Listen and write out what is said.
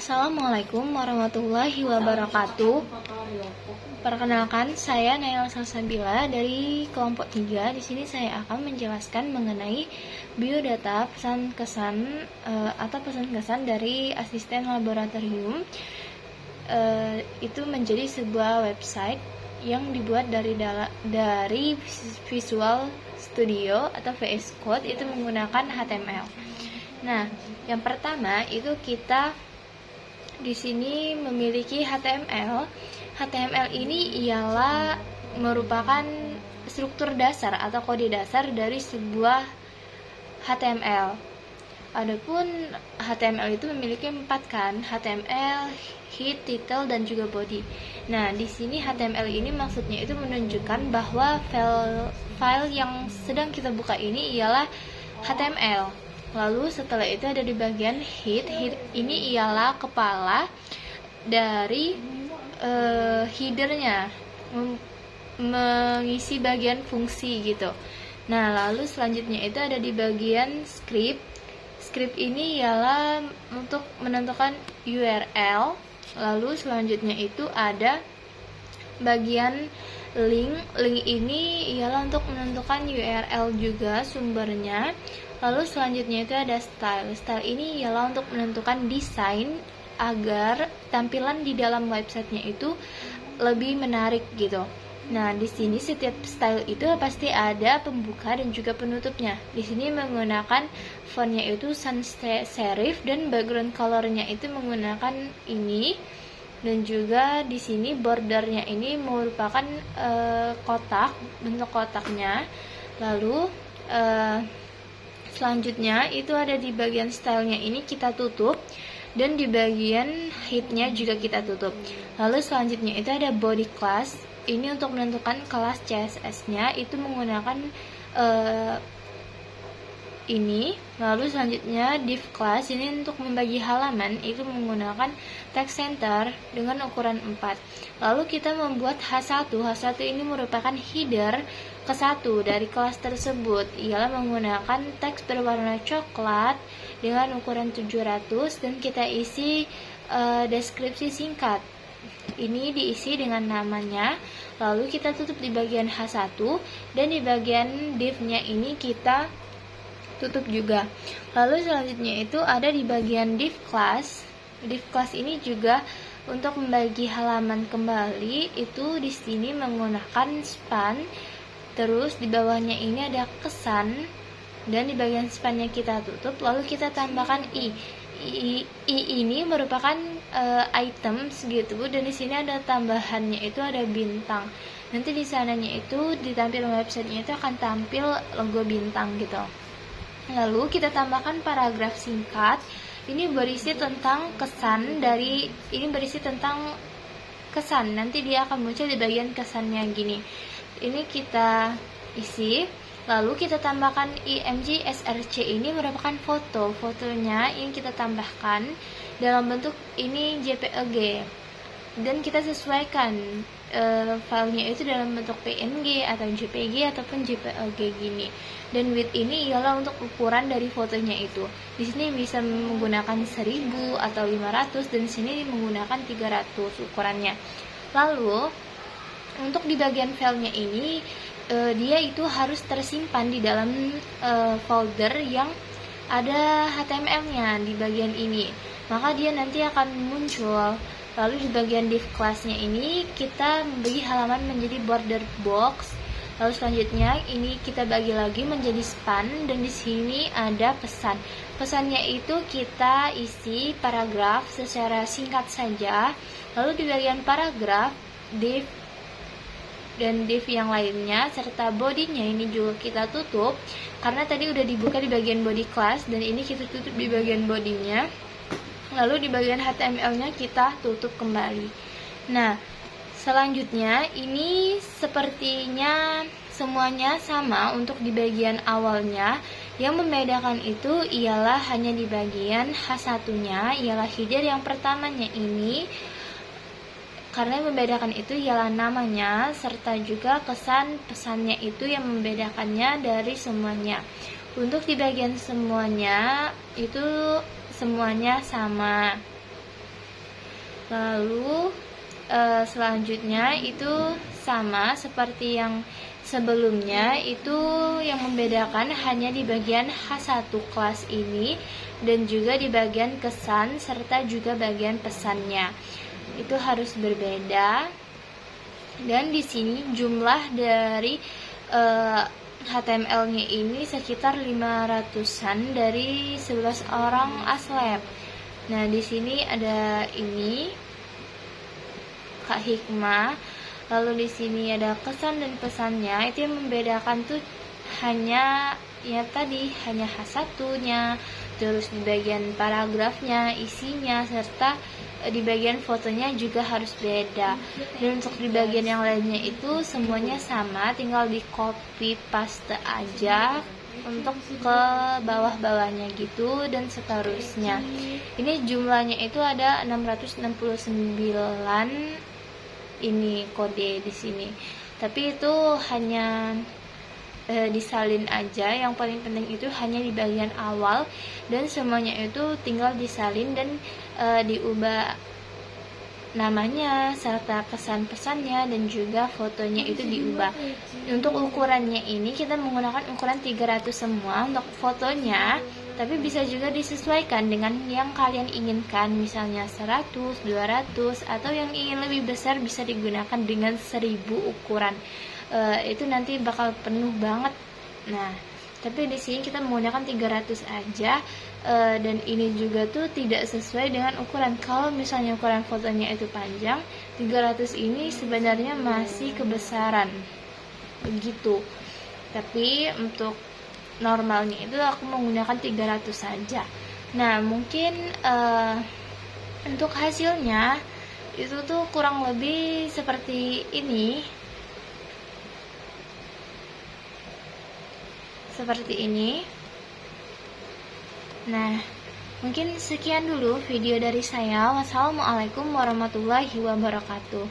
Assalamualaikum warahmatullahi wabarakatuh. Perkenalkan, saya Naila Salsabila dari kelompok 3. Di sini saya akan menjelaskan mengenai biodata pesan kesan atau pesan kesan dari asisten laboratorium. Itu menjadi sebuah website yang dibuat dari Visual Studio atau VS Code, itu menggunakan HTML. Nah, yang pertama itu kita di sini memiliki HTML. HTML ini ialah merupakan struktur dasar atau kode dasar dari sebuah HTML. Adapun HTML itu memiliki 4 kan, HTML, head, title, dan juga body. Nah, di sini HTML ini maksudnya itu menunjukkan bahwa file yang sedang kita buka ini ialah HTML. Lalu setelah itu ada di bagian head ini ialah kepala dari headernya, mengisi bagian fungsi gitu. Nah, lalu selanjutnya itu ada di bagian script. Script ini ialah untuk menentukan URL. Lalu selanjutnya itu ada bagian link. Link ini ialah untuk menentukan URL juga, sumbernya. Lalu selanjutnya itu ada style. Style ini ialah untuk menentukan desain agar tampilan di dalam websitenya itu lebih menarik gitu. Nah, di sini setiap style itu pasti ada pembuka dan juga penutupnya. Di sini menggunakan fontnya itu sans serif dan background colornya itu menggunakan ini. Dan juga di sini bordernya ini merupakan kotak, bentuk kotaknya. Lalu selanjutnya itu ada di bagian stylenya ini kita tutup, dan di bagian headnya juga kita tutup. Lalu selanjutnya itu ada body class. Ini untuk menentukan kelas CSS-nya, itu menggunakan ini. Lalu selanjutnya div class, ini untuk membagi halaman, itu menggunakan text center dengan ukuran 4. Lalu kita membuat H1. H1 ini merupakan header ke-1 dari kelas tersebut, ialah menggunakan teks berwarna coklat dengan ukuran 700, dan kita isi deskripsi singkat. Ini diisi dengan namanya. Lalu kita tutup di bagian H1, dan di bagian div-nya ini kita tutup juga. Lalu selanjutnya itu ada di bagian div class. Div class ini juga untuk membagi halaman kembali, itu di sini menggunakan span. Terus di bawahnya ini ada kesan, dan di bagian spannya kita tutup. Lalu kita tambahkan i ini merupakan items gitu, dan di sini ada tambahannya itu ada bintang. Nanti di sananya itu di tampilan websitenya itu akan tampil logo bintang gitu. Lalu kita tambahkan paragraf singkat. Ini berisi tentang kesan kesan. Nanti dia akan muncul di bagian kesannya gini. Ini kita isi. Lalu kita tambahkan img src. Ini merupakan fotonya ini kita tambahkan dalam bentuk ini JPEG, dan kita sesuaikan filenya itu dalam bentuk PNG atau JPG ataupun JPEG gini. Dan width ini ialah untuk ukuran dari fotonya itu. Di sini bisa menggunakan 1000 atau 500, dan di sini menggunakan 300 ukurannya. Lalu untuk di bagian filenya ini dia itu harus tersimpan di dalam folder yang ada HTML-nya di bagian ini, maka dia nanti akan muncul. Lalu di bagian div class-nya ini kita membagi halaman menjadi border box. Lalu selanjutnya ini kita bagi lagi menjadi span, dan di sini ada pesan. Pesannya itu kita isi paragraf secara singkat saja. Lalu di bagian paragraf, div dan div yang lainnya serta bodinya ini juga kita tutup, karena tadi udah dibuka di bagian body class, dan ini kita tutup di bagian bodinya. Lalu di bagian HTML-nya kita tutup kembali. Nah, selanjutnya ini sepertinya semuanya sama untuk di bagian awalnya. Yang membedakan itu ialah hanya di bagian H1-nya, ialah header yang pertamanya ini. Karena yang membedakan itu ialah namanya, serta juga kesan pesannya itu yang membedakannya dari semuanya. Untuk di bagian semuanya itu semuanya sama. Lalu selanjutnya itu sama seperti yang sebelumnya, itu yang membedakan hanya di bagian H1 kelas ini dan juga di bagian kesan serta juga bagian pesannya. Itu harus berbeda. Dan di sini jumlah dari HTML-nya ini sekitar 500-an dari 11 orang aslep. Nah, di sini ada ini Kak Hikmah. Lalu di sini ada kesan dan pesannya. Itu yang membedakan tuh hanya ya tadi, hanya H1-nya, terus di bagian paragrafnya, isinya, serta di bagian fotonya juga harus beda. Dan untuk di bagian yang lainnya itu semuanya sama, tinggal di copy paste aja untuk ke bawah-bawahnya gitu dan seterusnya. Ini jumlahnya itu ada 669 ini kode di sini. Tapi itu hanya disalin aja. Yang paling penting itu hanya di bagian awal, dan semuanya itu tinggal disalin dan diubah namanya serta pesan-pesannya dan juga fotonya itu diubah. Untuk ukurannya ini kita menggunakan ukuran 300 semua untuk fotonya, tapi bisa juga disesuaikan dengan yang kalian inginkan, misalnya 100, 200, atau yang ingin lebih besar bisa digunakan dengan 1000 ukuran. Itu nanti bakal penuh banget. Nah, tapi di sini kita menggunakan 300 aja. Dan ini juga tuh tidak sesuai dengan ukuran. Kalau misalnya ukuran fotonya itu panjang, 300 ini sebenarnya masih kebesaran begitu. Tapi untuk normalnya itu aku menggunakan 300 saja. Nah, mungkin untuk hasilnya itu tuh kurang lebih seperti ini. Nah, mungkin sekian dulu video dari saya. Wassalamualaikum warahmatullahi wabarakatuh.